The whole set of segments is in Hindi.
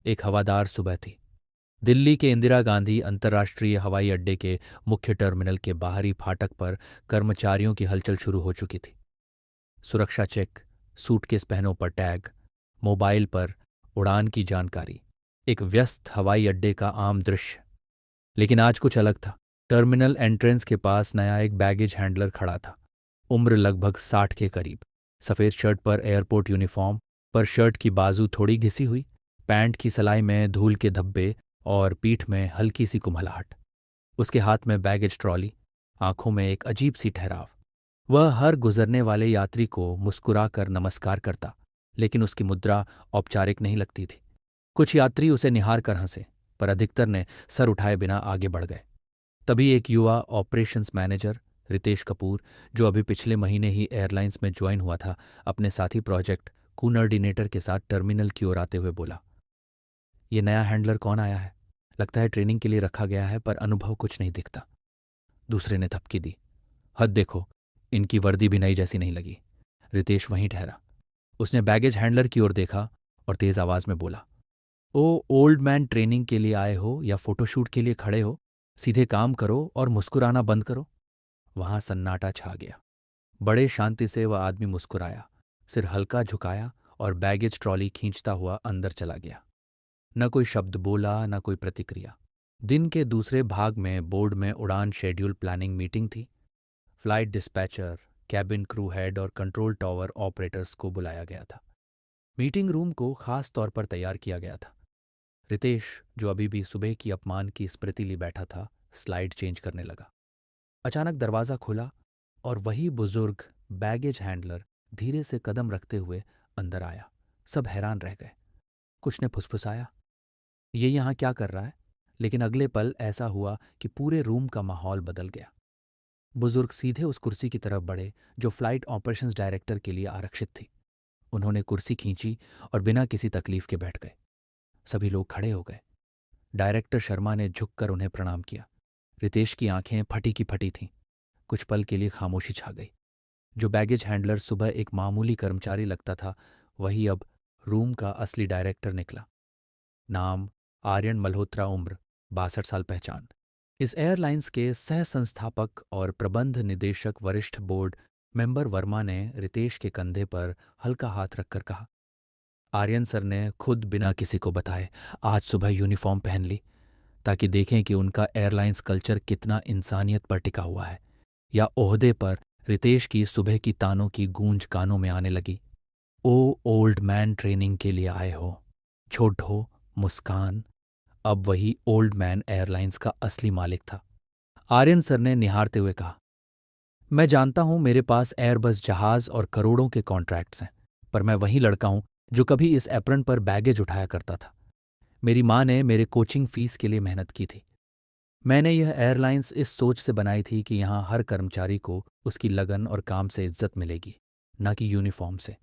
एक हवादार सुबह थी। दिल्ली के इंदिरा गांधी अंतर्राष्ट्रीय हवाई अड्डे के मुख्य टर्मिनल के बाहरी फाटक पर कर्मचारियों की हलचल शुरू हो चुकी थी। सुरक्षा चेक, सूटकेस पहनों पर टैग, मोबाइल पर उड़ान की जानकारी। एक व्यस्त हवाई अड्डे का आम दृश्य। लेकिन आज कुछ अलग था। टर्मिनल एंट्रेंस के पास नया एक बैगेज हैंडलर खड़ा था। उम्र लगभग 60 के करीब। सफ़ेद शर्ट पर एयरपोर्ट यूनिफॉर्म, पर शर्ट की बाजू थोड़ी घिसी हुई, पैंट की सलाई में धूल के धब्बे और पीठ में हल्की सी कुम्हलाहट। उसके हाथ में बैगेज ट्रॉली, आंखों में एक अजीब सी ठहराव। वह हर गुजरने वाले यात्री को मुस्कुराकर नमस्कार करता, लेकिन उसकी मुद्रा औपचारिक नहीं लगती थी। कुछ यात्री उसे निहार कर हंसे, पर अधिकतर ने सर उठाए बिना आगे बढ़ गए। तभी एक युवा ऑपरेशंस मैनेजर, रितेश कपूर, जो अभी पिछले महीने ही एयरलाइंस में ज्वाइन हुआ था, अपने साथी प्रोजेक्ट कूनर्डिनेटर के साथ टर्मिनल की ओर आते हुए बोला, ये नया हैंडलर कौन आया है? लगता है ट्रेनिंग के लिए रखा गया है, पर अनुभव कुछ नहीं दिखता। दूसरे ने थपकी दी, हद देखो, इनकी वर्दी भी नई जैसी नहीं लगी। रितेश वहीं ठहरा। उसने बैगेज हैंडलर की ओर देखा और तेज आवाज में बोला, ओ ओल्ड मैन, ट्रेनिंग के लिए आए हो या फोटोशूट के लिए खड़े हो? सीधे काम करो और मुस्कुराना बंद करो। वहां सन्नाटा छा गया। बड़े शांति से वह आदमी मुस्कुराया, सिर हल्का झुकाया और बैगेज ट्रॉली खींचता हुआ अंदर चला गया। न कोई शब्द बोला, न कोई प्रतिक्रिया। दिन के दूसरे भाग में बोर्ड में उड़ान शेड्यूल प्लानिंग मीटिंग थी। Flight dispatcher, cabin crew head और कंट्रोल टॉवर ऑपरेटर्स को बुलाया गया था। मीटिंग रूम को खास तौर पर तैयार किया गया था। रितेश, जो अभी भी सुबह की अपमान की स्मृति लिए बैठा था, स्लाइड चेंज करने लगा। अचानक दरवाज़ा खुला और वही बुजुर्ग बैगेज हैंडलर धीरे से कदम रखते हुए अंदर आया। सब हैरान रह गए। कुछ ने फुसफुसाया, ये यहाँ क्या कर रहा है? लेकिन अगले पल ऐसा हुआ कि पूरे रूम का माहौल बदल गया। बुजुर्ग सीधे उस कुर्सी की तरफ बढ़े जो फ्लाइट ऑपरेशंस डायरेक्टर के लिए आरक्षित थी। उन्होंने कुर्सी खींची और बिना किसी तकलीफ के बैठ गए। सभी लोग खड़े हो गए। डायरेक्टर शर्मा ने झुककर उन्हें प्रणाम किया। रितेश की आंखें फटी की फटी थीं। कुछ पल के लिए खामोशी छा गई। जो बैगेज हैंडलर सुबह एक मामूली कर्मचारी लगता था, वही अब रूम का असली डायरेक्टर निकला। नाम आर्यन मल्होत्रा, उम्र 62 साल, पहचान इस एयरलाइंस के सह संस्थापक और प्रबंध निदेशक वरिष्ठ बोर्ड मेंबर वर्मा ने रितेश के कंधे पर हल्का हाथ रखकर कहा। आर्यन सर ने खुद बिना किसी को बताए आज सुबह यूनिफॉर्म पहन ली, ताकि देखें कि उनका एयरलाइंस कल्चर कितना इंसानियत पर टिका हुआ है। या ओहदे पर रितेश की सुबह की तानों की गूंज कानों में आने लगी। ओ ओल्ड मैन, ट्रेनिंग के लिए आए हो? छोड़ो मुस्कान। अब वही ओल्ड मैन एयरलाइंस का असली मालिक था। आर्यन सर ने निहारते हुए कहा, मैं जानता हूं मेरे पास एयरबस जहाज और करोड़ों के कॉन्ट्रैक्ट्स हैं, पर मैं वही लड़का हूं जो कभी इस एप्रन पर बैगेज उठाया करता था। मेरी माँ ने मेरे कोचिंग फीस के लिए मेहनत की थी। मैंने यह एयरलाइंस इस सोच से बनाई थी कि यहाँ हर कर्मचारी को उसकी लगन और काम से इज्जत मिलेगी, न कि यूनिफॉर्म से।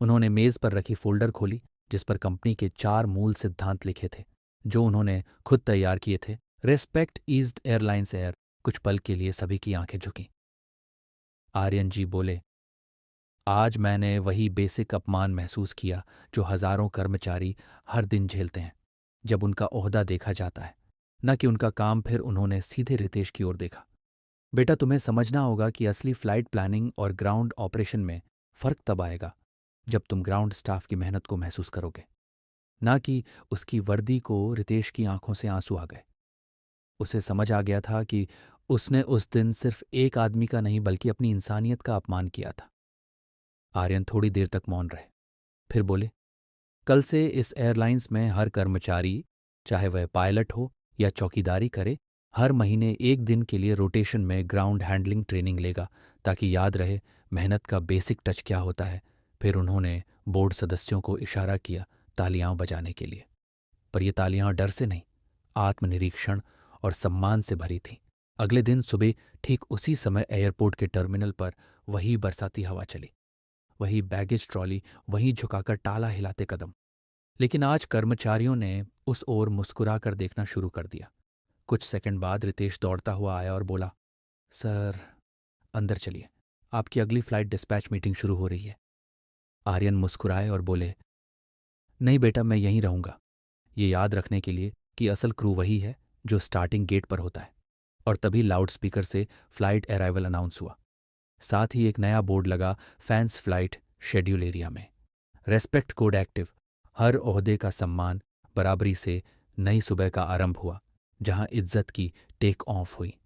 उन्होंने मेज पर रखी फोल्डर खोली, जिस पर कंपनी के 4 मूल सिद्धांत लिखे थे, जो उन्होंने खुद तैयार किए थे। Respect eased airlines air. कुछ पल के लिए सभी की आंखें झुकीं। आर्यन जी बोले, आज मैंने वही बेसिक अपमान महसूस किया जो हजारों कर्मचारी हर दिन झेलते हैं जब उनका ओहदा देखा जाता है, न कि उनका काम। फिर उन्होंने सीधे रितेश की ओर देखा। बेटा, तुम्हें समझना होगा कि असली फ्लाइट प्लानिंग और ग्राउंड ऑपरेशन में फ़र्क तब आएगा जब तुम ग्राउंड स्टाफ की मेहनत को महसूस करोगे, ना कि उसकी वर्दी को। रितेश की आंखों से आंसू आ गए। उसे समझ आ गया था कि उसने उस दिन सिर्फ एक आदमी का नहीं, बल्कि अपनी इंसानियत का अपमान किया था। आर्यन थोड़ी देर तक मौन रहे, फिर बोले, कल से इस एयरलाइंस में हर कर्मचारी, चाहे वह पायलट हो या चौकीदारी करे, हर महीने 1 दिन के लिए रोटेशन में ग्राउंड हैंडलिंग ट्रेनिंग लेगा, ताकि याद रहे मेहनत का बेसिक टच क्या होता है। फिर उन्होंने बोर्ड सदस्यों को इशारा किया तालियां बजाने के लिए, पर ये तालियां डर से नहीं, आत्मनिरीक्षण और सम्मान से भरी थीं। अगले दिन सुबह ठीक उसी समय एयरपोर्ट के टर्मिनल पर वही बरसाती हवा चली, वही बैगेज ट्रॉली, वहीं झुकाकर टाला हिलाते कदम। लेकिन आज कर्मचारियों ने उस ओर मुस्कुराकर देखना शुरू कर दिया। कुछ सेकंड बाद रितेश दौड़ता हुआ आया और बोला, सर, अंदर चलिए, आपकी अगली फ्लाइट डिस्पैच मीटिंग शुरू हो रही है। आर्यन मुस्कुराए और बोले, नहीं बेटा, मैं यहीं रहूंगा। ये याद रखने के लिए कि असल क्रू वही है जो स्टार्टिंग गेट पर होता है। और तभी लाउडस्पीकर से फ्लाइट अराइवल अनाउंस हुआ। साथ ही एक नया बोर्ड लगा फैंस फ्लाइट शेड्यूल एरिया में। Respect code active. हर ओहदे का सम्मान बराबरी से नई सुबह का आरंभ हुआ, जहां इज्जत की टेक ऑफ हुई।